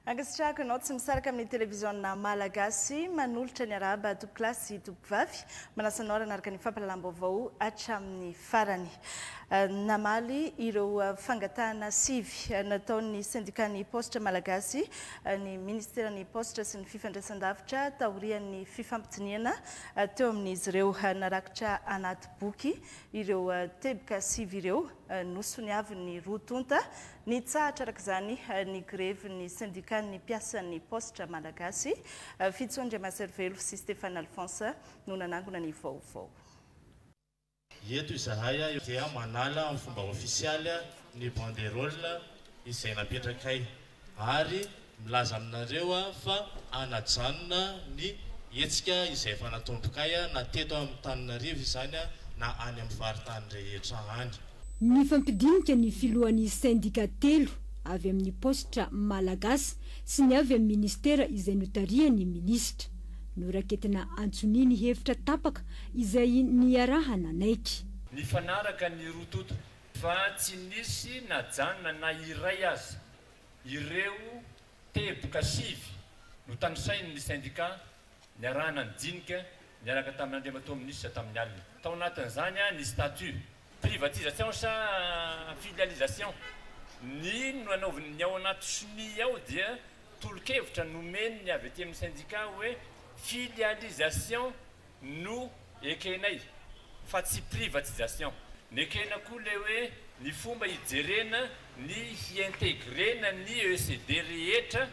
Agasitrahako anao tsy misaraka amin'ny televiziona malagasy manolotra ny araba topilasy topivavy manasanao ranaraka ny fampalalam-baovao hatramin'ny farany. Namaly ireo fangatahana sivy nataon'ny syndicat-ny postra malagasy ny ministeran'ny postra sy ny fifandraisan-davitra taorian'ny fifampitiniana teo amin'izy ireo narakitra anaty boky ireo teboka sivy ireo nosony avy ny rotonta ny tsahatra arak'izany ny grevy ny syndicat-ny mpiasan'ny postra malagasy Fitsondry Maservelo sy Stéphane Alphonse no nanangona ny vaovao. Eto izahay dia manala amin'ny fomba ofisialy ny banderole izay napetrakay ary milaza aminareo fa anajanona ny hetsika izay efa natombokay na teto amin'ny Antananarivo izany na any amin'ny faritany rehetra any. Ny fampidinika ny filohan'ny syndicat telo avy amin'ny postra malagasy sy ny avy amin'ny ministera izay notarian'ny ministra noraketina Antsoniny hevitra tapaka izay niarahana naiky. Ny fanaraka ny rototo fa tsy nisy najanona na iray azy ireo teboka sivy no tanisainy ny syndicat niarahana ny dinika niaraka tamin'ny andriamatoa ministra tamin'ny alina. Tao anatin'izany ny statut privatisation sa filialisation ny nanaovany ao anaty SNI ao dia tolokevitra nomeny ny avy aty amin'ny syndicat hoe filialisation no ekenay fa tsy privatisation. Nekena koa le hoe ny fomba hijerena ny hiintegrena ny ECD rehetra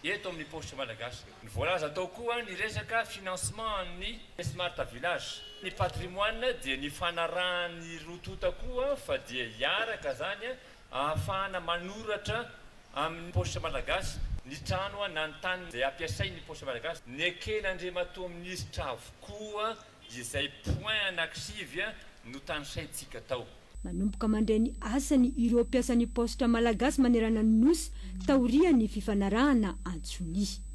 eto amin'ny postra malagasy. Ny voalaza tao koa ny resaka financement ny smart village. Ny patrimoine dia ny fanarahan'ny rotota koa fa dia hiaraka zany ahafahana manoratra amin'ny postra malagasy ny trano na ny tany izay ampiasain'ny postra malagasy. Ny eken'andriamatoa ministra avokoa izay point anankisivy no tanisaintsika tao. Manomboka mandray ny asany ireo mpiasan'ny postra malagasy manerana ny nosy taorian'ny fifanarahana Antsony.